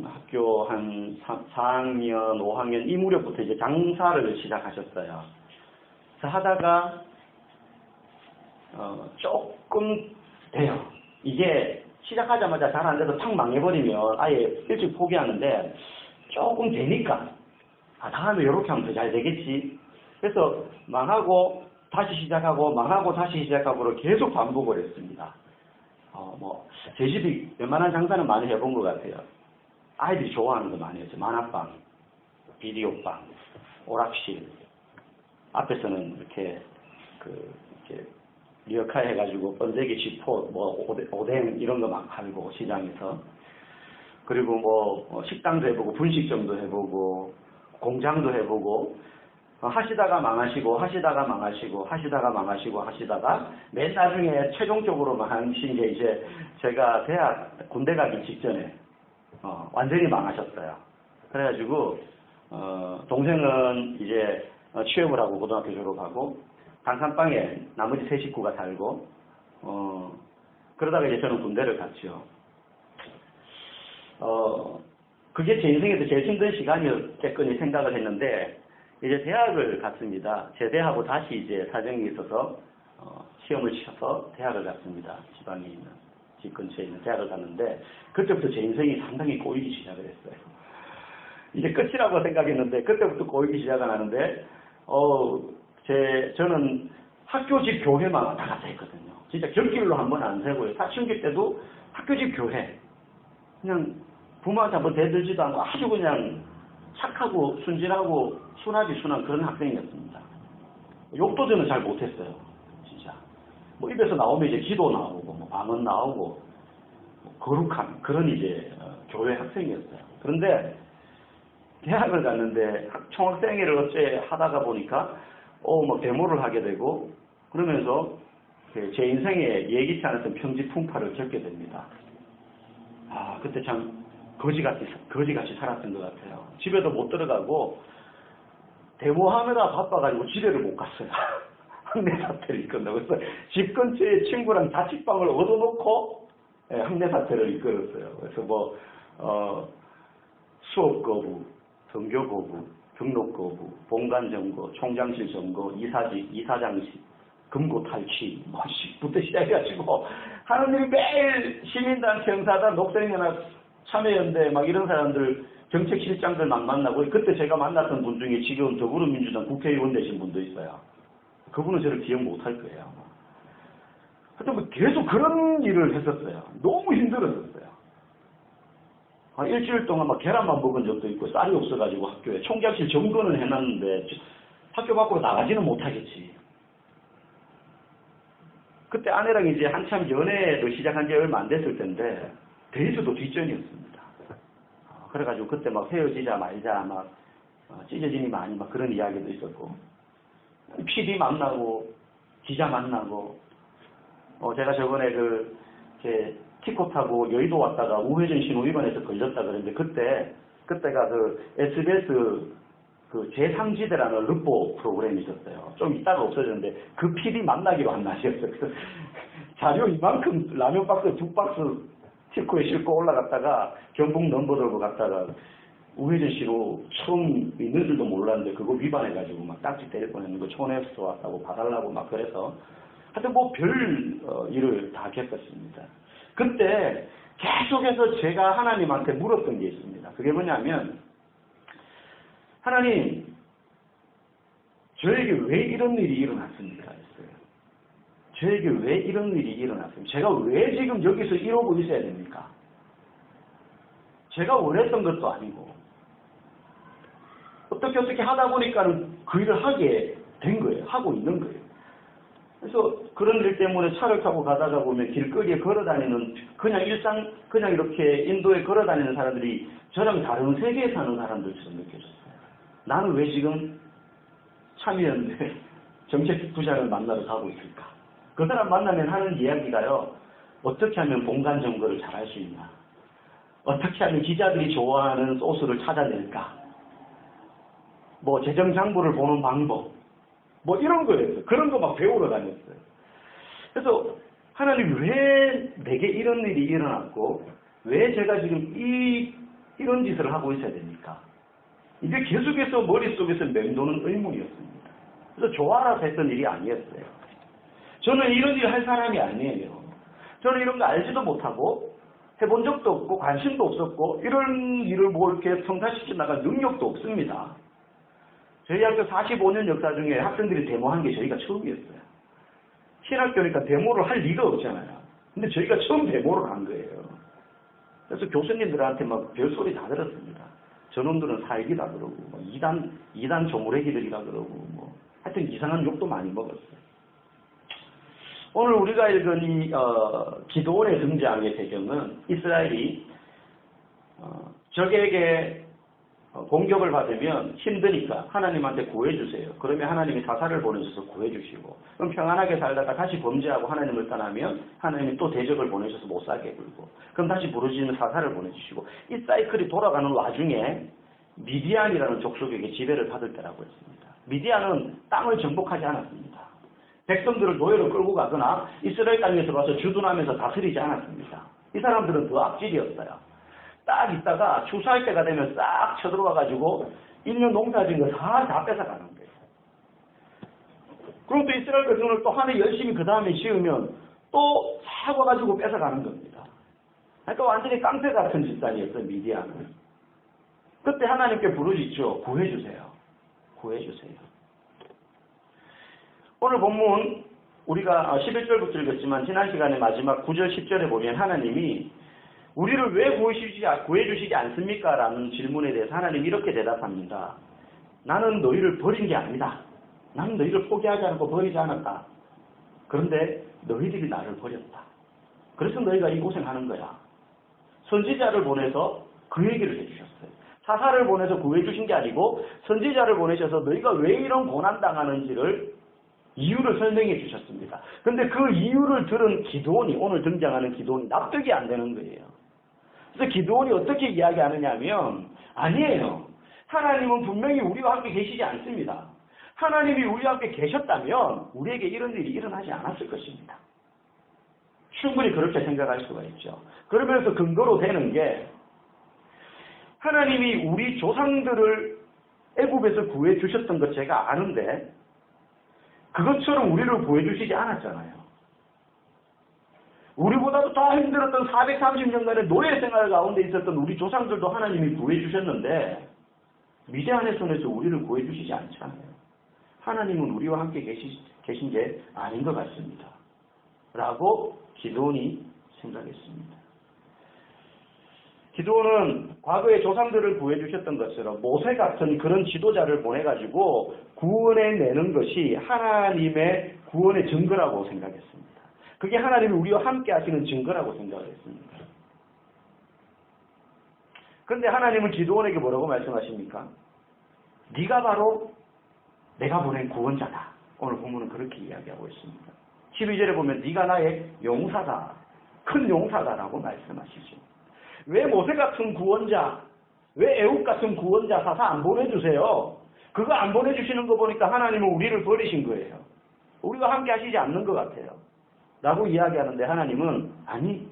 학교 한 4학년, 5학년 이 무렵부터 이제 장사를 시작하셨어요. 그래서 하다가 조금 돼요. 이게 시작하자마자 잘 안 돼서 탁 망해버리면 아예 일찍 포기하는데 조금 되니까 다음에 이렇게 하면 더 잘 되겠지. 그래서 망하고 다시 시작하고 망하고 다시 시작하고를 계속 반복을 했습니다. 제 집이 웬만한 장사는 많이 해본 것 같아요. 아이들이 좋아하는 거 많이 했죠. 만화방, 비디오방, 오락실. 앞에서는 이렇게 리어카 해가지고 번데기 쥐포, 오뎅 이런 거 막 팔고 시장에서. 그리고 식당도 해보고 분식점도 해보고 공장도 해보고 하시다가 망하시고 하시다가 맨 나중에 최종적으로 망하신 게 이제 제가 군대 가기 직전에 완전히 망하셨어요. 그래가지고 동생은 이제 취업을 하고 고등학교 졸업하고 단칸방에 나머지 세 식구가 살고 그러다가 이제 저는 군대를 갔죠. 그게 제 인생에서 제일 힘든 시간이었겠거니 생각을 했는데 이제 대학을 갔습니다. 제대하고 다시 이제 사정이 있어서 시험을 치셔서 대학을 갔습니다. 지방에 있는 집 근처에 있는 대학을 갔는데 그때부터 제 인생이 상당히 꼬이기 시작을 했어요. 이제 끝이라고 생각했는데 그때부터 꼬이기 시작을 하는데 저는 학교 집 교회만 왔다 갔다 했거든요. 진짜 곁길로 한번 안 세고요. 사춘기 때도 학교 집 교회 그냥 부모한테 한번 대들지도 않고 아주 그냥 착하고 순진하고 순한 그런 학생이었습니다. 욕도 저는 잘 못했어요. 진짜. 입에서 나오면 이제 기도 나오고 방언 나오고 거룩한 그런 이제 교회 학생이었어요. 그런데 대학을 갔는데 총학생회를 어째 하다가 보니까 데모를 하게 되고 그러면서 제 인생에 예기치 않았던 평지 풍파를 겪게 됩니다. 그때 참 거지같이 살았던 것 같아요. 집에도 못 들어가고 데모하느라 바빠가지고 집에를 못 갔어요. 학내 사태를 이끌었다고. 그래서 집 근처에 친구랑 자취방을 얻어놓고 학내 사태를 이끌었어요. 그래서 수업 거부, 등교 거부, 등록 거부, 본관 점거, 총장실 점거, 이사장실, 금고 탈취, 부터 시작해가지고 하는 일이 매일 시민단체, 형사단, 녹색연합, 참여연대 이런 사람들, 정책실장들 막 만나고 그때 제가 만났던 분 중에 지금 더불어민주당 국회의원 되신 분도 있어요. 그분은 저를 기억 못할 거예요. 하여튼 계속 그런 일을 했었어요. 너무 힘들었어요. 일주일 동안 계란만 먹은 적도 있고 쌀이 없어가지고 학교에 총장실 점거는 해놨는데 학교 밖으로 나가지는 못하겠지. 그때 아내랑 이제 한참 연애도 시작한 지 얼마 안 됐을 텐데 데이트도 뒷전이었습니다. 그래가지고 그때 헤어지자 말자 찢어지니 많이 그런 이야기도 있었고 PD 만나고 기자 만나고 제가 저번에 제 티코 타고 여의도 왔다가 우회전 신호 위반해서 걸렸다 그랬는데 그때가 SBS 제3지대라는 르포 프로그램이 있었어요. 좀 이따가 없어졌는데 그 PD 만나기로 한 날이었어요. 그래서 자료 이만큼 라면 박스 2박스 티코에 싣고 올라갔다가 경북 넘버 들고 갔다가 우회전 신호 처음 있는 줄도 몰랐는데 그거 위반해가지고 딱지 때릴 뻔했는 거 촌에서 왔다고 봐달라고 그래서 하여튼 별 일을 다 겪었습니다. 그때 계속해서 제가 하나님한테 물었던 게 있습니다. 그게 뭐냐면 하나님 저에게 왜 이런 일이 일어났습니까? 했어요. 저에게 왜 이런 일이 일어났습니까? 제가 왜 지금 여기서 이러고 있어야 됩니까? 제가 원했던 것도 아니고 어떻게 하다 보니까는 그 일을 하게 된 거예요. 하고 있는 거예요. 그래서 그런 일 때문에 차를 타고 가다가 보면 길거리에 걸어다니는 그냥 이렇게 인도에 걸어다니는 사람들이 저랑 다른 세계에 사는 사람들처럼 느껴졌어요. 나는 왜 지금 참여연대 정책부장을 만나러 가고 있을까? 그 사람 만나면 하는 이야기가요. 어떻게 하면 본관 점거를 잘할 수 있나? 어떻게 하면 기자들이 좋아하는 소스를 찾아낼까? 재정장부를 보는 방법. 이런 거였어요. 그런 거 배우러 다녔어요. 그래서 하나님 왜 내게 이런 일이 일어났고 왜 제가 지금 이런 어떤 짓을 하고 있어야 됩니까? 이게 계속해서 머릿속에서 맴도는 의문이었습니다. 그래서 좋아라서 했던 일이 아니었어요. 저는 이런 일 할 사람이 아니에요. 저는 이런 거 알지도 못하고 해본 적도 없고 관심도 없었고 이런 일을 뭐 이렇게 성사시켜 나갈 능력도 없습니다. 저희 학교 45년 역사 중에 학생들이 데모한 게 저희가 처음이었어요. 신학교니까 데모를 할 리가 없잖아요. 근데 저희가 처음 데모를 한 거예요. 그래서 교수님들한테 막 별소리 다 들었습니다. 저놈들은 살기다 그러고, 뭐 이단 조무래기들이라 그러고, 뭐 하여튼 이상한 욕도 많이 먹었어요. 오늘 우리가 읽은 이 기드온의 등장의 배경은 이스라엘이 적에게 공격을 받으면 힘드니까 하나님한테 구해주세요. 그러면 하나님이 사사를 보내셔서 구해주시고, 그럼 평안하게 살다가 다시 범죄하고 하나님을 떠나면 하나님이 또 대적을 보내셔서 못 살게 굴고, 그럼 다시 부르짖으면 사사를 보내주시고, 이 사이클이 돌아가는 와중에 미디안이라는 족속에게 지배를 받을 때라고 했습니다. 미디안은 땅을 정복하지 않았습니다. 백성들을 노예로 끌고 가거나 이스라엘 땅에 들어와서 주둔하면서 다스리지 않았습니다. 이 사람들은 더 악질이었어요. 딱 있다가 추수할 때가 되면 싹 쳐들어와가지고 1년 농사진 거 다 뺏어가는 거예요. 그리고 또 이스라엘 백성을 또 한 해 열심히 그 다음에 지으면 또 싹 와가지고 뺏어가는 겁니다. 그러니까 완전히 깡패 같은 집단이었어요, 미디안은. 그때 하나님께 부르짖죠. 구해주세요. 구해주세요. 오늘 본문 우리가 11절부터 읽었지만 지난 시간에 마지막 9절 10절에 보면 하나님이 우리를 왜 구해주시지 않습니까? 라는 질문에 대해서 하나님이 이렇게 대답합니다. 나는 너희를 버린 게 아니다. 나는 너희를 포기하지 않고 버리지 않았다. 그런데 너희들이 나를 버렸다. 그래서 너희가 이 고생하는 거야. 선지자를 보내서 그 얘기를 해주셨어요. 사사를 보내서 구해주신 게 아니고 선지자를 보내셔서 너희가 왜 이런 고난당하는지를 이유를 설명해 주셨습니다. 그런데 그 이유를 들은 기드온이, 오늘 등장하는 기드온이 납득이 안 되는 거예요. 그래서 기드온이 어떻게 이야기하느냐 하면, 아니에요. 하나님은 분명히 우리와 함께 계시지 않습니다. 하나님이 우리와 함께 계셨다면 우리에게 이런 일이 일어나지 않았을 것입니다. 충분히 그렇게 생각할 수가 있죠. 그러면서 근거로 되는 게, 하나님이 우리 조상들을 애굽에서 구해주셨던 것 제가 아는데 그것처럼 우리를 구해주시지 않았잖아요. 우리보다도 더 힘들었던 430년간의 노예 생활 가운데 있었던 우리 조상들도 하나님이 구해주셨는데 미디안의 손에서 우리를 구해주시지 않잖아요. 하나님은 우리와 함께 계신 게 아닌 것 같습니다. 라고 기드온이 생각했습니다. 기드온은 과거의 조상들을 구해주셨던 것처럼 모세 같은 그런 지도자를 보내가지고 구원해내는 것이 하나님의 구원의 증거라고 생각했습니다. 그게 하나님이 우리와 함께 하시는 증거라고 생각을 했습니다. 그런데 하나님은 기드온에게 뭐라고 말씀하십니까? 네가 바로 내가 보낸 구원자다. 오늘 본문은 그렇게 이야기하고 있습니다. 12절에 보면 네가 나의 용사다. 큰 용사다라고 말씀하시죠. 왜 모세 같은 구원자, 왜 애굽 같은 구원자 사사 안 보내주세요? 그거 안 보내주시는 거 보니까 하나님은 우리를 버리신 거예요. 우리가 함께 하시지 않는 것 같아요. 라고 이야기하는데 하나님은 아니,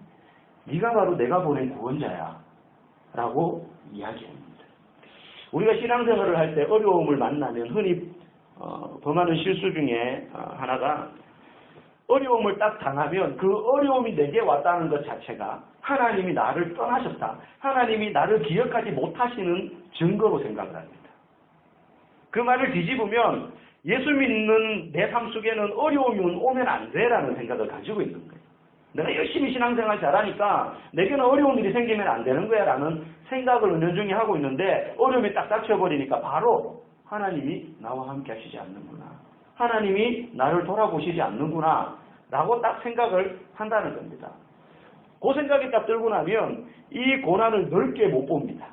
네가 바로 내가 보낸 구원자야. 라고 이야기합니다. 우리가 신앙생활을 할 때 어려움을 만나면 흔히 범하는 실수 중에 하나가 어려움을 딱 당하면 그 어려움이 내게 왔다는 것 자체가 하나님이 나를 떠나셨다. 하나님이 나를 기억하지 못하시는 증거로 생각을 합니다. 그 말을 뒤집으면 예수 믿는 내 삶 속에는 어려움이 오면 안 돼라는 생각을 가지고 있는 거예요. 내가 열심히 신앙생활 잘하니까 내게는 어려운 일이 생기면 안 되는 거야 라는 생각을 은연중에 하고 있는데 어려움이 딱 닥쳐버리니까 바로 하나님이 나와 함께 하시지 않는구나. 하나님이 나를 돌아보시지 않는구나 라고 딱 생각을 한다는 겁니다. 그 생각이 딱 들고 나면 이 고난을 넓게 못 봅니다.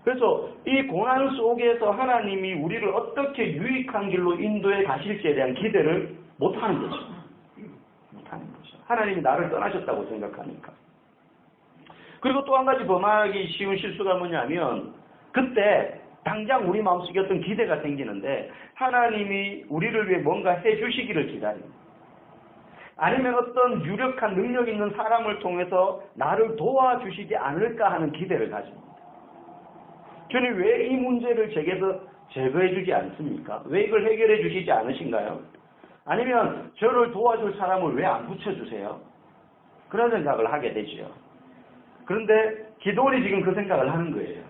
그래서 이 고난 속에서 하나님이 우리를 어떻게 유익한 길로 인도해 가실지에 대한 기대를 못하는 거죠. 못하는 거죠. 하나님이 나를 떠나셨다고 생각하니까. 그리고 또 한 가지 범하기 쉬운 실수가 뭐냐면 그때 당장 우리 마음속에 어떤 기대가 생기는데 하나님이 우리를 위해 뭔가 해주시기를 기다립니다. 아니면 어떤 유력한 능력 있는 사람을 통해서 나를 도와주시지 않을까 하는 기대를 가집니다. 주님 왜 이 문제를 제게서 제거해 주지 않습니까? 왜 이걸 해결해 주시지 않으신가요? 아니면 저를 도와줄 사람을 왜 안 붙여주세요? 그런 생각을 하게 되죠. 그런데 기도원이 지금 그 생각을 하는 거예요.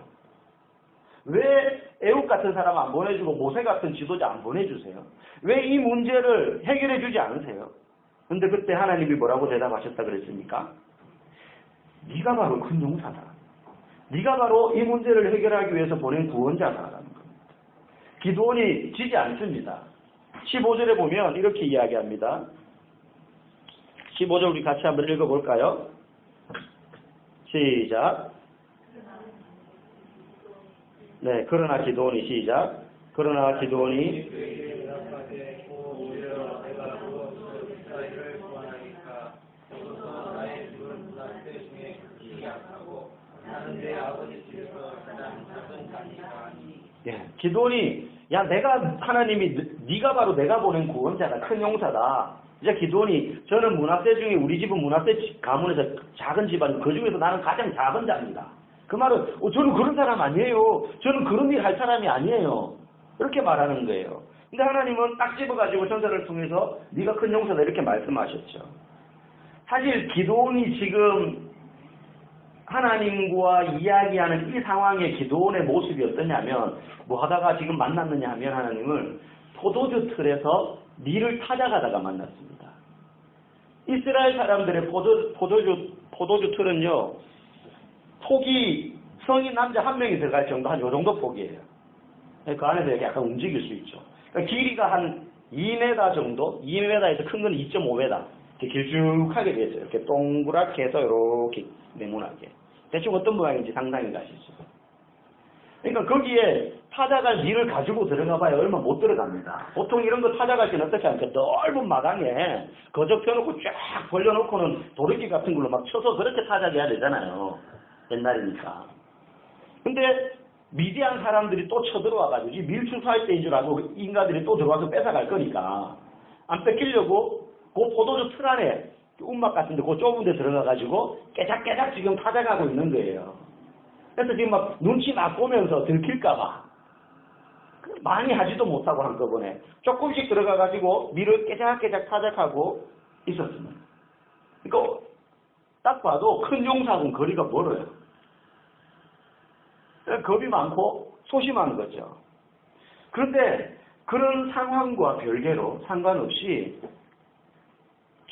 왜 애굽 같은 사람 안 보내주고 모세 같은 지도자 안 보내주세요? 왜 이 문제를 해결해 주지 않으세요? 근데 그때 하나님이 뭐라고 대답하셨다 그랬습니까? 네가 바로 큰 용사다. 네가 바로 이 문제를 해결하기 위해서 보낸 구원자다라는 겁니다. 기도원이 지지 않습니다. 15절에 보면 이렇게 이야기합니다. 15절 우리 같이 한번 읽어볼까요? 시작. 네, 그러나 기도원이 시작. 그러나 기도원이 기도원이 야 내가 하나님이 네가 바로 내가 보낸 구원자다 큰 용사다. 이제 기도원이 저는 므낫세 중에 우리 집은 므낫세 가문에서 작은 집안 그 중에서 나는 가장 작은 자입니다. 그 말은 저는 그런 사람 아니에요. 저는 그런 일 할 사람이 아니에요. 이렇게 말하는 거예요. 근데 하나님은 딱 집어가지고 전설을 통해서 네가 큰 용사다 이렇게 말씀하셨죠. 사실 기도원이 지금 하나님과 이야기하는 이 상황의 기도원의 모습이 어떠냐면 뭐 하다가 지금 만났느냐 하면 하나님을 포도주 틀에서 밀을 찾아가다가 만났습니다. 이스라엘 사람들의 포도주 틀은요 폭이 성인 남자 한 명이 들어갈 정도 한 요 정도 폭이에요. 그 안에서 이렇게 약간 움직일 수 있죠. 그러니까 길이가 한 2m 정도, 2m에서 큰 건 2.5m 이렇게 길쭉하게 되어 있어요. 이렇게 동그랗게 해서 이렇게 네모나게. 대충 어떤 모양인지 상상이 가시죠. 그러니까 거기에 타자갈 밀을 가지고 들어가 봐야 얼마 못 들어갑니다. 보통 이런 거 타자갈 때는 어떻게 합니까? 넓은 마당에 거적 펴놓고 쫙 벌려놓고는 도르기 같은 걸로 막 쳐서 그렇게 타작해야 되잖아요. 옛날이니까. 근데 미디안 사람들이 또 쳐들어와가지고 이 밀추수할 때인 줄 알고 인간들이 또 들어와서 뺏어갈 거니까 안 뺏기려고 그 포도주 틀 안에 움막 같은데 그 좁은 데 들어가가지고 깨작깨작 지금 타작하고 있는 거예요. 그래서 지금 막 눈치 막 보면서 들킬까봐 많이 하지도 못하고 한꺼번에 조금씩 들어가가지고 밀을 깨작깨작 타작하고 있었습니다. 그러니까 딱 봐도 큰 용사하고는 거리가 멀어요. 겁이 많고 소심한 거죠. 그런데 그런 상황과 별개로 상관없이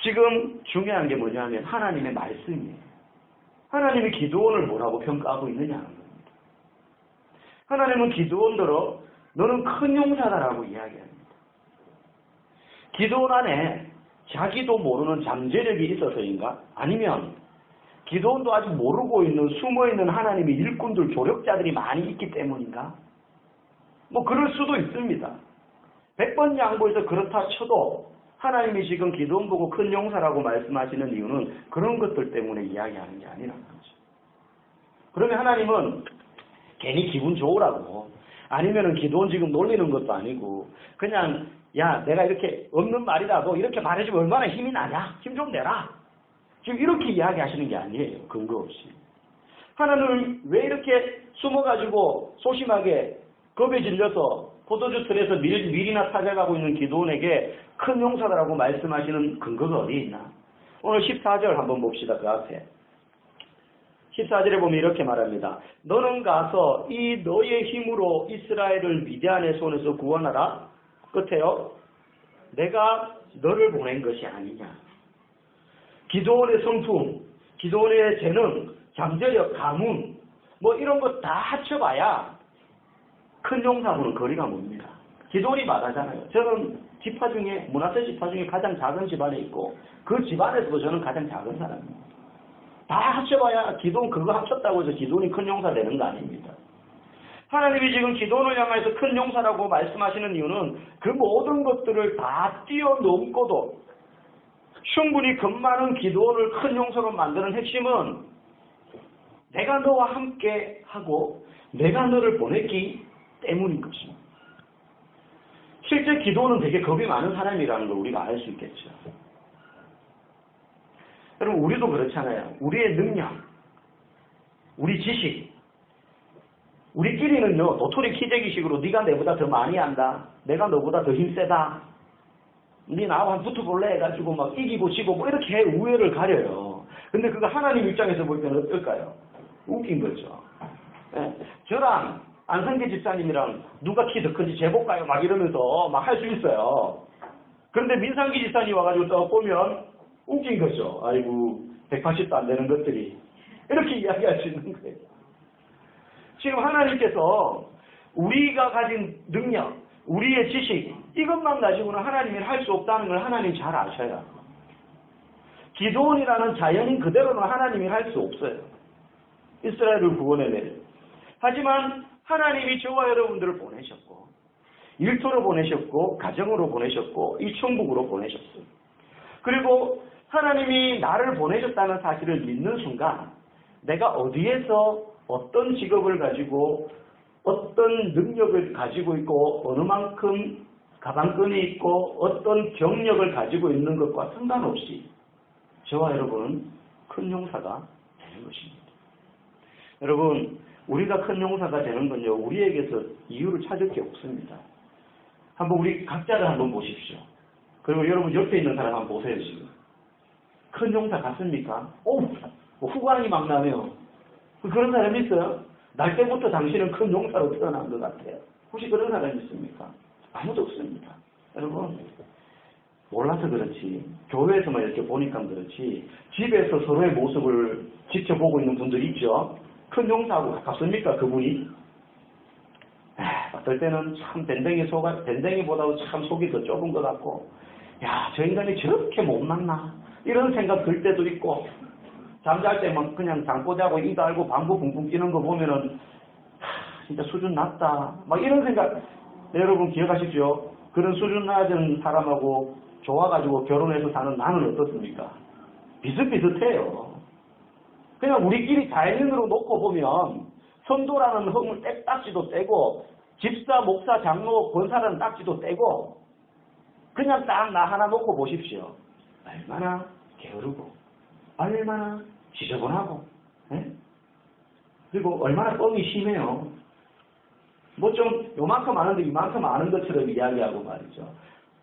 지금 중요한 게 뭐냐면 하나님의 말씀이에요. 하나님이 기도원을 뭐라고 평가하고 있느냐는 겁니다. 하나님은 기도원대로 너는 큰 용사다라고 이야기합니다. 기도원 안에 자기도 모르는 잠재력이 있어서인가? 아니면 기도원도 아직 모르고 있는 숨어있는 하나님의 일꾼들 조력자들이 많이 있기 때문인가? 뭐 그럴 수도 있습니다. 100번 양보해서 그렇다 쳐도 하나님이 지금 기도원 보고 큰 용사라고 말씀하시는 이유는 그런 것들 때문에 이야기하는 게 아니라는 거죠. 그러면 하나님은 괜히 기분 좋으라고 아니면은 기도원 지금 놀리는 것도 아니고 그냥 야 내가 이렇게 없는 말이라도 이렇게 말해주면 얼마나 힘이 나냐? 힘 좀 내라. 지금 이렇게 이야기하시는 게 아니에요. 근거 없이. 하나님은 왜 이렇게 숨어가지고 소심하게 겁에 질려서 포도주 틀에서 밀이나 타작하고 있는 기도원에게 큰 용사다라고 말씀하시는 근거가 어디 있나? 오늘 14절 한번 봅시다. 그 앞에. 14절에 보면 이렇게 말합니다. 너는 가서 이 너의 힘으로 이스라엘을 미디안의 손에서 구원하라. 끝에요. 내가 너를 보낸 것이 아니냐. 기도원의 성품, 기도원의 재능, 잠재력, 가문 뭐 이런 거 다 합쳐봐야 큰 용사하고는 거리가 멉니다. 기도원이 말하잖아요. 저는 지파 중에 므낫세 지파 중에 가장 작은 집안에 있고 그 집안에서도 저는 가장 작은 사람입니다. 다 합쳐봐야 기도원 그거 합쳤다고 해서 기도원이 큰 용사 되는 거 아닙니다. 하나님이 지금 기도원을 향해서 큰 용사라고 말씀하시는 이유는 그 모든 것들을 다 뛰어넘고도 충분히 겁 많은 기도원을 큰 용사로 만드는 핵심은 내가 너와 함께 하고 내가 너를 보냈기 때문인 것입니다. 실제 기도원은 되게 겁이 많은 사람이라는 걸 우리가 알 수 있겠죠. 여러분 우리도 그렇잖아요. 우리의 능력, 우리 지식, 우리끼리는요, 도토리 키재기식으로 네가 내보다 더 많이 한다. 내가 너보다 더 힘세다. 네 나하고 한 붙어볼래 해가지고 막 이기고 지고 뭐 이렇게 우열을 가려요. 근데 그거 하나님 입장에서 볼 때는 어떨까요? 웃긴 거죠. 예, 저랑 안성계 집사님이랑 누가 키 더 큰지 재볼까요? 막 이러면서 막 할 수 있어요. 그런데 민상기 집사님 와가지고 딱 보면 웃긴 거죠. 아이고 180도 안 되는 것들이 이렇게 이야기할 수 있는 거예요. 지금 하나님께서 우리가 가진 능력, 우리의 지식 이것만 가지고는 하나님이 할 수 없다는 걸 하나님 잘 아셔요. 기드온이라는 자연인 그대로는 하나님이 할 수 없어요. 이스라엘을 구원해내려. 하지만 하나님이 저와 여러분들을 보내셨고 일터로 보내셨고 가정으로 보내셨고 이 천국으로 보내셨어요. 그리고 하나님이 나를 보내셨다는 사실을 믿는 순간 내가 어디에서 어떤 직업을 가지고 어떤 능력을 가지고 있고 어느 만큼 가방끈이 있고 어떤 경력을 가지고 있는 것과 상관없이 저와 여러분은 큰 용사가 되는 것입니다. 여러분 우리가 큰 용사가 되는 건요 우리에게서 이유를 찾을 게 없습니다. 한번 우리 각자를 한번 보십시오. 그리고 여러분 옆에 있는 사람 한번 보세요. 지금 큰 용사 같습니까? 뭐 후광이 막 나네요. 그런 사람 있어요? 날 때부터 당신은 큰 용사로 태어난 것 같아요. 혹시 그런 사람 있습니까? 아무도 없습니다. 여러분 몰라서 그렇지 교회에서만 이렇게 보니까 그렇지 집에서 서로의 모습을 지켜보고 있는 분들이 있죠. 큰 용사하고 가깝습니까? 그분이? 어떨 때는 참 밴댕이보다도 참 속이 더 좁은 것 같고 야, 저 인간이 저렇게 못났나? 이런 생각 들 때도 있고 잠잘 때만 그냥 잠꼬 자고 이도 알고 방구 붕붕 끼는 거 보면은 진짜 수준 낮다. 막 이런 생각 네, 여러분 기억하십시오. 그런 수준 낮은 사람하고 좋아가지고 결혼해서 사는 나는 어떻습니까? 비슷비슷해요. 그냥 우리끼리 자연인으로 놓고 보면 선도라는 흠을 딱지도 떼고 집사, 목사, 장로, 권사라는 딱지도 떼고 그냥 딱 나 하나 놓고 보십시오. 얼마나 게으르고 얼마나 지저분하고 그리고 얼마나 뻥이 심해요. 뭐 좀 요만큼 아는데 이만큼 아는 것처럼 이야기하고 말이죠.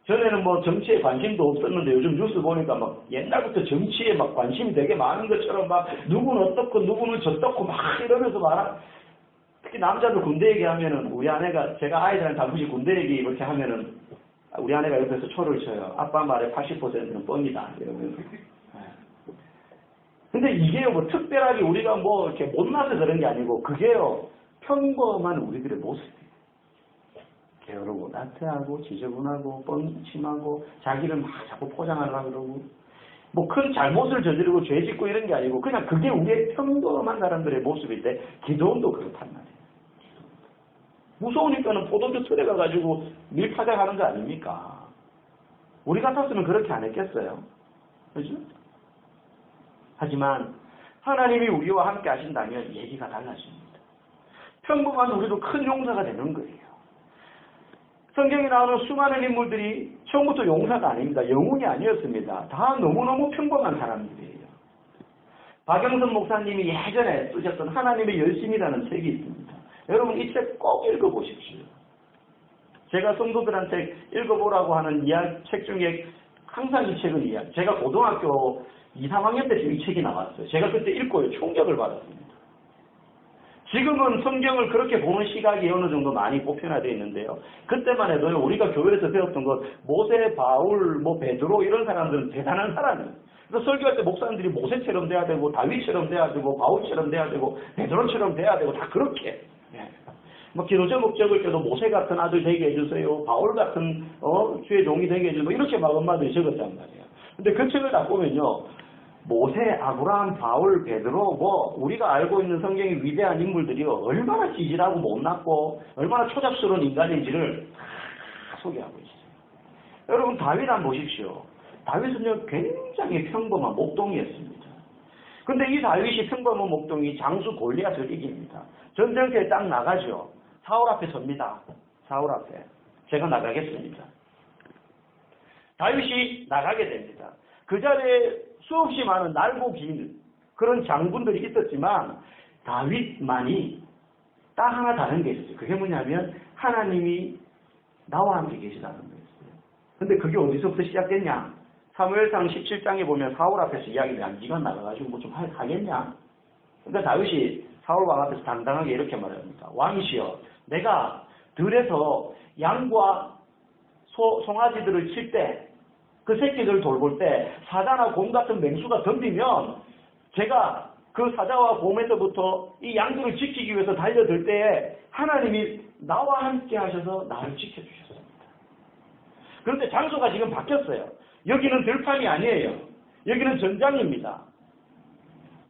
전에는 뭐 정치에 관심도 없었는데 요즘 뉴스 보니까 막 옛날부터 정치에 막 관심이 되게 많은 것처럼 막 누구는 어떻고 누구는 저떻고 막 이러면서 특히 남자들 군대 얘기하면은 우리 아내가 제가 아이들한테 한 번씩 군대 얘기 이렇게 하면은 우리 아내가 옆에서 초를 쳐요. 아빠 말의 80%는 뻥이다 이러면서. 근데 이게요 뭐 특별하게 우리가 뭐 이렇게 못나서 그런 게 아니고 그게요 평범한 우리들의 모습이에요. 게으르고 나태하고 지저분하고 뻥침하고 자기를 막 자꾸 포장하려고 그러고 뭐 큰 잘못을 저지르고 죄 짓고 이런 게 아니고 그냥 그게 우리의 평범한 사람들의 모습인데 기도원도 그렇단 말이에요. 무서우니까는 포도주 틀에 가가지고 밀파장하는 거 아닙니까? 우리 같았으면 그렇게 안 했겠어요? 그죠? 하지만 하나님이 우리와 함께 하신다면 얘기가 달라집니다. 평범한 우리도 큰 용사가 되는 거예요. 성경에 나오는 수많은 인물들이 처음부터 용사가 아닙니다. 영웅이 아니었습니다. 다 너무너무 평범한 사람들이에요. 박영선 목사님이 예전에 쓰셨던 하나님의 열심이라는 책이 있습니다. 여러분 이 책 꼭 읽어보십시오. 제가 성도들한테 읽어보라고 하는 책 중에 항상 이 책은 제가 고등학교 2, 3학년 때 이 책이 나왔어요. 제가 그때 읽고요. 충격을 받았습니다. 지금은 성경을 그렇게 보는 시각이 어느 정도 많이 보편화되어 있는데요. 그때만 해도 우리가 교회에서 배웠던 것 모세, 바울, 베드로 이런 사람들은 대단한 사람이에요. 그래서 설교할 때 목사님들이 모세처럼 돼야 되고 다윗처럼 돼야 되고 바울처럼 돼야 되고 베드로처럼 돼야 되고 다 그렇게 기도 제목 적을 때도 모세 같은 아들 되게 해주세요. 바울 같은 주의 종이 되게 해주세요. 이렇게 막 엄마들이 적었단 말이에요. 근데 그 책을 딱 보면요. 모세, 아브라함, 바울, 베드로 우리가 알고 있는 성경의 위대한 인물들이요. 얼마나 찌질하고 못났고 얼마나 초잡스러운 인간인지를 다 소개하고 있어요. 여러분 다윗 한번 보십시오. 다윗은요. 굉장히 평범한 목동이었습니다. 근데 이 다윗이 평범한 목동이 장수 골리앗을 이깁니다. 전쟁터에 딱 나가죠. 사울 앞에 섭니다. 사울 앞에. 제가 나가겠습니다. 다윗이 나가게 됩니다. 그 자리에 수없이 많은 날고 긴 그런 장군들이 있었지만 다윗만이 딱 하나 다른 게 있었어요. 그게 뭐냐면 하나님이 나와 함께 계시다는 거였어요. 근데 그게 어디서부터 시작됐냐? 사무엘상 17장에 보면 사울 앞에서 이야기를 네가 나가가지고 뭐 좀 하겠냐? 그러니까 다윗이 사울 왕 앞에서 당당하게 이렇게 말합니다. 왕이시여, 내가 들에서 양과 송아지들을 칠 때, 그 새끼들을 돌볼 때 사자나 곰 같은 맹수가 덤비면 제가 그 사자와 곰에서부터 이 양들을 지키기 위해서 달려들 때에 하나님이 나와 함께 하셔서 나를 지켜주셨습니다. 그런데 장소가 지금 바뀌었어요. 여기는 들판이 아니에요. 여기는 전장입니다.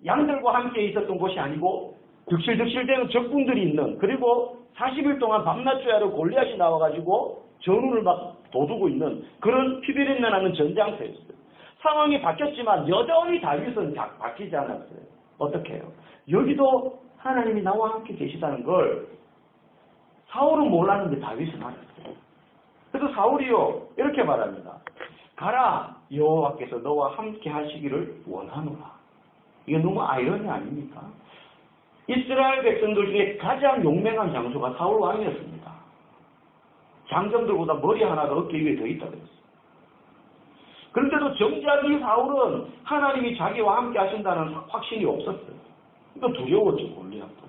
양들과 함께 있었던 곳이 아니고 득실득실대는 적군들이 있는, 그리고 40일 동안 밤낮 주야로 골리앗이 나와가지고 전운을 막 도두고 있는 그런 피비린내 나는 전장터였어요. 상황이 바뀌었지만 여전히 다윗은 바뀌지 않았어요. 어떻게 해요? 여기도 하나님이 나와 함께 계시다는 걸 사울은 몰랐는데 다윗은 알았어요. 그래서 사울이요 이렇게 말합니다. 가라, 여호와께서 너와 함께 하시기를 원하노라. 이게 너무 아이러니 아닙니까? 이스라엘 백성들 중에 가장 용맹한 장소가 사울 왕이었습니다. 장정들보다 머리 하나가 어깨 위에 더 있다고 했어요. 그런데도 정작 이 사울은 하나님이 자기와 함께 하신다는 확신이 없었어요. 그러니까 두려웠죠, 골리앗도.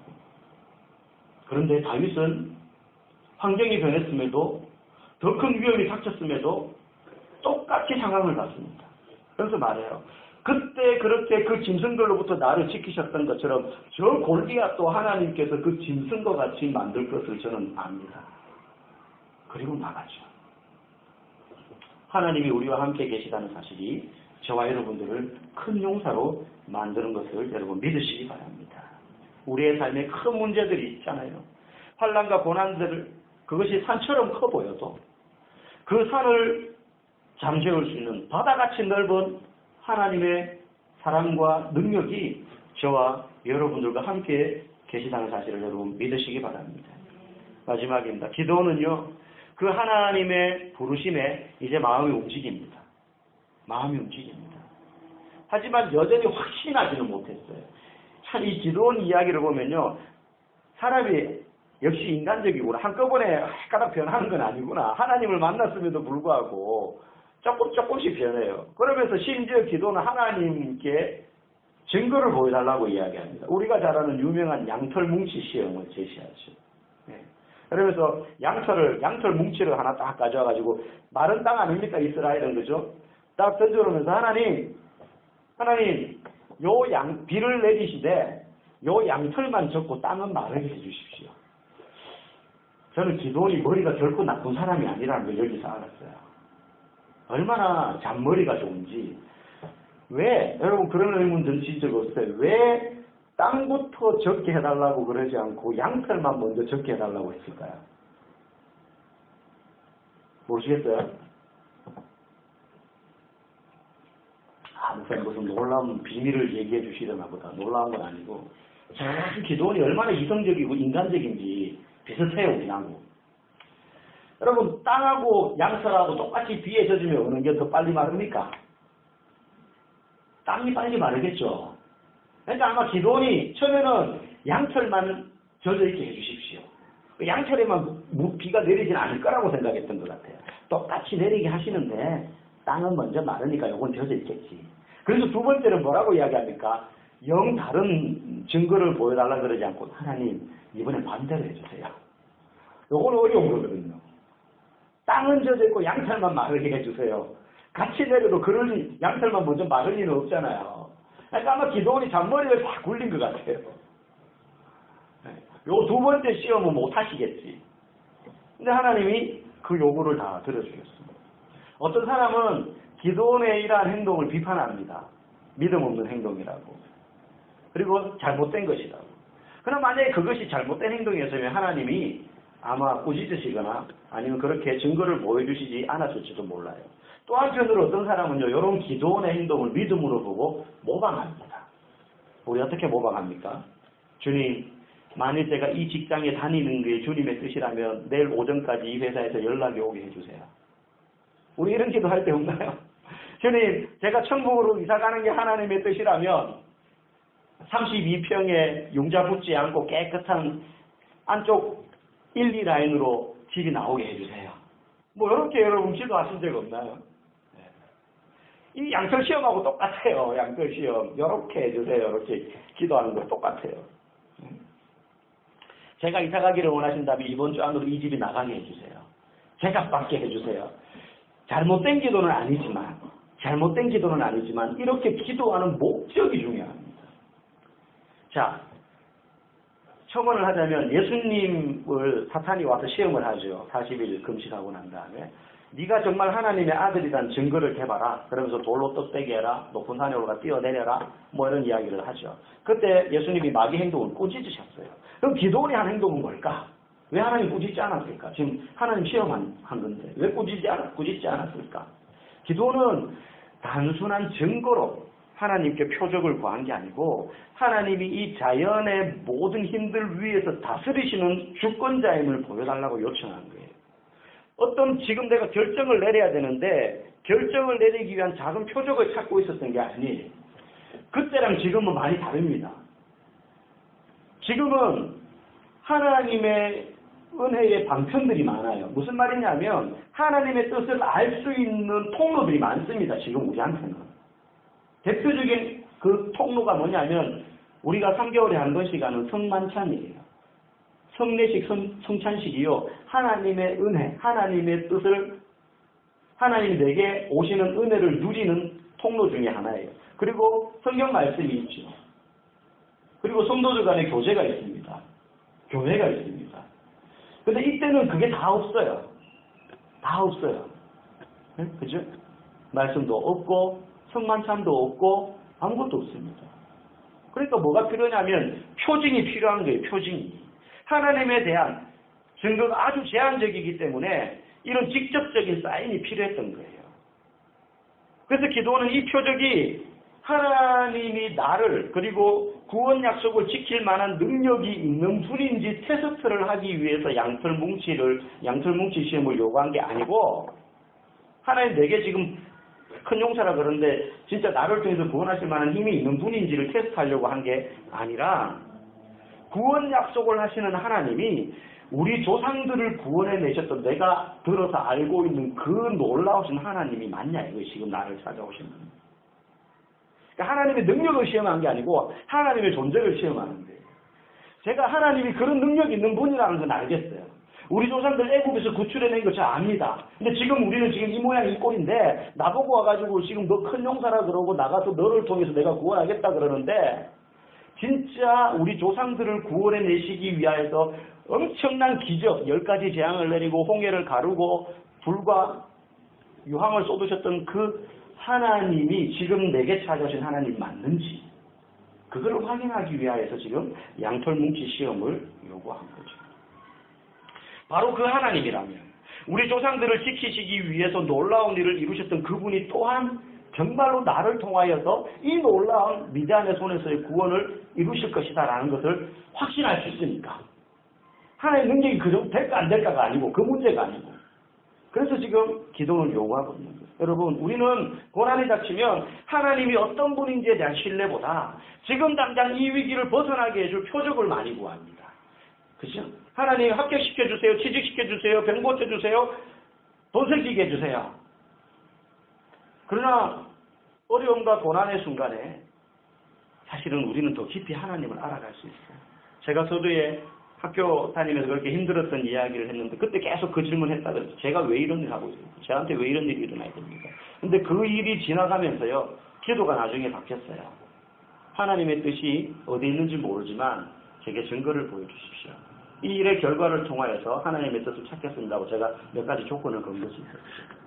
그런데 다윗은 환경이 변했음에도, 더 큰 위험이 닥쳤음에도 똑같이 상황을 봤습니다. 그래서 말해요. 그때 그렇게 그 짐승들로부터 나를 지키셨던 것처럼 저 골리앗도 하나님께서 그 짐승과 같이 만들 것을 저는 압니다. 그리고 나가죠. 하나님이 우리와 함께 계시다는 사실이 저와 여러분들을 큰 용사로 만드는 것을 여러분 믿으시기 바랍니다. 우리의 삶에 큰 문제들이 있잖아요. 환난과 고난들, 그것이 산처럼 커 보여도 그 산을 잠재울 수 있는 바다같이 넓은 하나님의 사랑과 능력이 저와 여러분들과 함께 계시다는 사실을 여러분 믿으시기 바랍니다. 마지막입니다. 기도는요, 그 하나님의 부르심에 이제 마음이 움직입니다. 마음이 움직입니다. 하지만 여전히 확신하지는 못했어요. 참 이 기도원 이야기를 보면요, 사람이 역시 인간적이구나. 한꺼번에 가닥 변하는 건 아니구나. 하나님을 만났음에도 불구하고 조금씩 변해요. 그러면서 심지어 기도는 하나님께 증거를 보여달라고 이야기합니다. 우리가 잘 아는 유명한 양털 뭉치 시험을 제시하죠. 네. 그러면서 양털 뭉치를 하나 딱 가져와가지고, 마른 땅 아닙니까? 이스라엘은, 그죠? 딱 던져놓으면서 하나님, 비를 내리시되, 양털만 적고 땅은 마르게 해주십시오. 저는 기도원이 머리가 결코 나쁜 사람이 아니라는 걸 여기서 알았어요. 얼마나 잔머리가 좋은지. 왜, 여러분 그런 의문 드신 적 없어요? 왜 땅부터 적게 해달라고 그러지 않고 양털만 먼저 적게 해달라고 했을까요? 모르시겠어요? 무슨 놀라운 비밀을 얘기해 주시려나 보다. 놀라운 건 아니고, 참 기도원이 얼마나 이성적이고 인간적인지 비슷해요, 우리하고. 여러분, 땅하고 양털하고 똑같이 비에 젖으면 어느 게 더 빨리 마릅니까? 땅이 빨리 마르겠죠. 그러니까 아마 기도원이 처음에는 양털만 젖어있게 해주십시오. 양털에만 비가 내리진 않을 거라고 생각했던 것 같아요. 똑같이 내리게 하시는데 땅은 먼저 마르니까 요건 젖어있겠지. 그래서 두 번째는 뭐라고 이야기합니까? 영 다른 증거를 보여달라 그러지 않고, 하나님 이번엔 반대로 해주세요. 요건 어려운 거거든요. 땅은 젖어있고 양털만 마르게 해주세요. 같이 내려도 그럴 양털만 먼저 마를 리는 없잖아요. 그러니까 아마 기도원이 잔머리를 다 굴린 것 같아요. 요 두 번째 시험은 못 하시겠지. 근데 하나님이 그 요구를 다 들어주셨습니다. 어떤 사람은 기도원의 이러한 행동을 비판합니다. 믿음 없는 행동이라고. 그리고 잘못된 것이라고. 그럼 만약에 그것이 잘못된 행동이었으면 하나님이 아마 꾸짖으시거나 아니면 그렇게 증거를 보여주시지 않았을지도 몰라요. 또 한편으로 어떤 사람은요, 이런 기도원의 행동을 믿음으로 보고 모방합니다. 우리 어떻게 모방합니까? 주님, 만일 제가 이 직장에 다니는 게 주님의 뜻이라면 내일 오전까지 이 회사에서 연락이 오게 해주세요. 우리 이런 기도 할 때 없나요? 주님, 제가 천국으로 이사 가는 게 하나님의 뜻이라면 32평에 융자 붙지 않고 깨끗한 안쪽 1, 2라인으로 집이 나오게 해주세요. 뭐 이렇게 여러분 기도하신 적 없나요? 이 양털 시험하고 똑같아요. 양털 시험. 이렇게 해주세요. 이렇게 기도하는 거 똑같아요. 제가 이사 가기를 원하신다면 이번 주 안으로 이 집이 나가게 해주세요. 제가 받게 해주세요. 잘못된 기도는 아니지만 이렇게 기도하는 목적이 중요합니다. 자, 첨언을 하자면 예수님을 사탄이 와서 시험을 하죠. 40일 금식하고 난 다음에 네가 정말 하나님의 아들이란 증거를 대봐라. 그러면서 돌로 떡대게 해라. 높은 산에 올라가 뛰어내려라. 뭐 이런 이야기를 하죠. 그때 예수님이 마귀 행동을 꾸짖으셨어요. 그럼 기도원이 한 행동은 뭘까? 왜 하나님 꾸짖지 않았을까? 지금 하나님 시험한 건데 왜 꾸짖지 않았을까? 기도는 단순한 증거로 하나님께 표적을 구한 게 아니고 하나님이 이 자연의 모든 힘들 위에서 다스리시는 주권자임을 보여달라고 요청한 거예요. 어떤 지금 내가 결정을 내려야 되는데 결정을 내리기 위한 작은 표적을 찾고 있었던 게 아니 그때랑 지금은 많이 다릅니다. 지금은 하나님의 은혜의 방편들이 많아요. 무슨 말이냐면 하나님의 뜻을 알 수 있는 통로들이 많습니다. 지금 우리한테는. 대표적인 그 통로가 뭐냐면 우리가 3개월에 한 번씩 하는 성만찬이에요. 성례식, 성찬식이요. 하나님의 은혜, 하나님의 뜻을 하나님이 내게 오시는 은혜를 누리는 통로 중에 하나예요. 그리고 성경 말씀이 있죠. 그리고 성도들 간의 교제가 있습니다. 교회가 있습니다. 근데 이때는 그게 다 없어요. 다 없어요. 네? 그죠? 말씀도 없고 성만찬도 없고 아무것도 없습니다. 그러니까 뭐가 필요하냐면 표징이 필요한 거예요. 표징이. 하나님에 대한 증거가 아주 제한적이기 때문에 이런 직접적인 사인이 필요했던 거예요. 그래서 기도는 이 표적이 하나님이 나를 그리고 구원 약속을 지킬 만한 능력이 있는 분인지 테스트를 하기 위해서 양털 뭉치 시험을 요구한 게 아니고 하나님 내게 지금 큰 용사라 그러는데 진짜 나를 통해서 구원하실 만한 힘이 있는 분인지를 테스트하려고 한 게 아니라 구원 약속을 하시는 하나님이 우리 조상들을 구원해내셨던 내가 들어서 알고 있는 그 놀라우신 하나님이 맞냐 이거 지금 나를 찾아오시는 거예요. 그러니까 하나님의 능력을 시험한 게 아니고 하나님의 존재를 시험하는 거예요. 제가 하나님이 그런 능력이 있는 분이라는 건 알겠어요. 우리 조상들 애국에서 구출해낸 거 저 압니다. 근데 지금 우리는 지금 이 모양 이 꼴인데 나보고 와가지고 지금 너 큰 용사라 그러고 나가서 너를 통해서 내가 구원하겠다 그러는데 진짜 우리 조상들을 구원해내시기 위하여서 엄청난 기적 10가지 재앙을 내리고 홍해를 가르고 불과 유황을 쏟으셨던 그 하나님이 지금 내게 찾아오신 하나님 맞는지 그걸 확인하기 위하여서 지금 양털 뭉치 시험을 요구한 거죠. 바로 그 하나님이라면 우리 조상들을 지키시기 위해서 놀라운 일을 이루셨던 그분이 또한 정말로 나를 통하여서 이 놀라운 미디안의 손에서의 구원을 이루실 것이다라는 것을 확신할 수 있으니까 하나님의 능력이 그 정도 될까 안 될까가 아니고 그 문제가 아니고 그래서 지금 기도를 요구하고 있는 거예요. 여러분 우리는 고난이 닥치면 하나님이 어떤 분인지에 대한 신뢰보다 지금 당장 이 위기를 벗어나게 해줄 표적을 많이 구합니다. 그죠? 하나님 합격시켜주세요. 취직시켜주세요. 병 고쳐주세요. 돈 생기게 해주세요. 그러나 어려움과 고난의 순간에 사실은 우리는 더 깊이 하나님을 알아갈 수 있어요. 제가 서두에 학교 다니면서 그렇게 힘들었던 이야기를 했는데 그때 계속 그 질문을 했다. 제가 왜 이런 일을 하고 있어요? 저한테 왜 이런 일이 일어나야 됩니까? 근데 그 일이 지나가면서요. 기도가 나중에 바뀌었어요. 하나님의 뜻이 어디 있는지 모르지만 제게 증거를 보여주십시오. 이 일의 결과를 통하여서 하나님의 뜻을 찾겠습니다고 제가 몇 가지 조건을 건 것이 있었어요.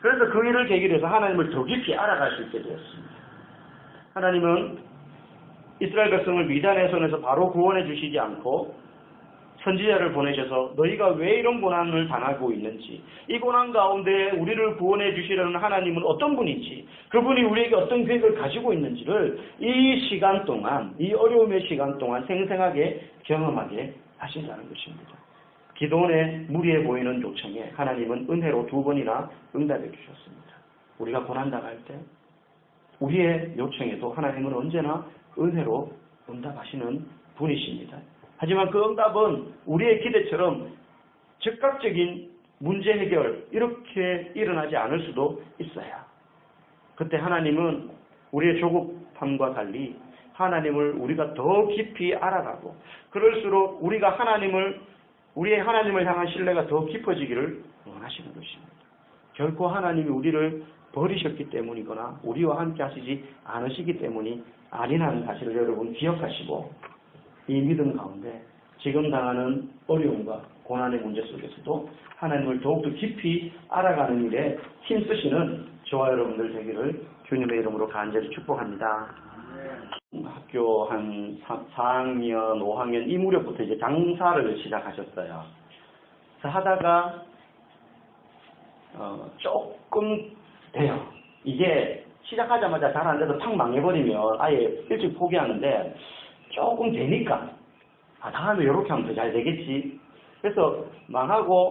그래서 그 일을 계기로 해서 하나님을 더 깊이 알아갈 수 있게 되었습니다. 하나님은 이스라엘 백성을 미디안의 손에서 바로 구원해 주시지 않고 선지자를 보내셔서 너희가 왜 이런 고난을 당하고 있는지 이 고난 가운데 우리를 구원해 주시려는 하나님은 어떤 분인지 그분이 우리에게 어떤 계획을 가지고 있는지를 이 시간 동안 이 어려움의 시간 동안 생생하게 경험하게 하신다는 것입니다. 기도원의 무리해 보이는 요청에 하나님은 은혜로 2번이나 응답해 주셨습니다. 우리가 고난당할 때 우리의 요청에도 하나님은 언제나 은혜로 응답하시는 분이십니다. 하지만 그 응답은 우리의 기대처럼 즉각적인 문제 해결 이렇게 일어나지 않을 수도 있어요. 그때 하나님은 우리의 조급함과 달리 하나님을 우리가 더 깊이 알아가고 그럴수록 우리의 하나님을 향한 신뢰가 더 깊어지기를 원하시는 것입니다. 결코 하나님이 우리를 버리셨기 때문이거나 우리와 함께 하시지 않으시기 때문이 아니라는 사실을 여러분 기억하시고 이 믿음 가운데 지금 당하는 어려움과 고난의 문제 속에서도 하나님을 더욱더 깊이 알아가는 일에 힘쓰시는 저와 여러분들 되기를 주님의 이름으로 간절히 축복합니다. 학교 한 4학년, 5학년 이 무렵부터 이제 장사를 시작하셨어요. 그래서 하다가 조금 돼요. 이게 시작하자마자 잘 안 돼서 탁 망해버리면 아예 일찍 포기하는데 조금 되니까 다음에 이렇게 하면 더 잘 되겠지. 그래서 망하고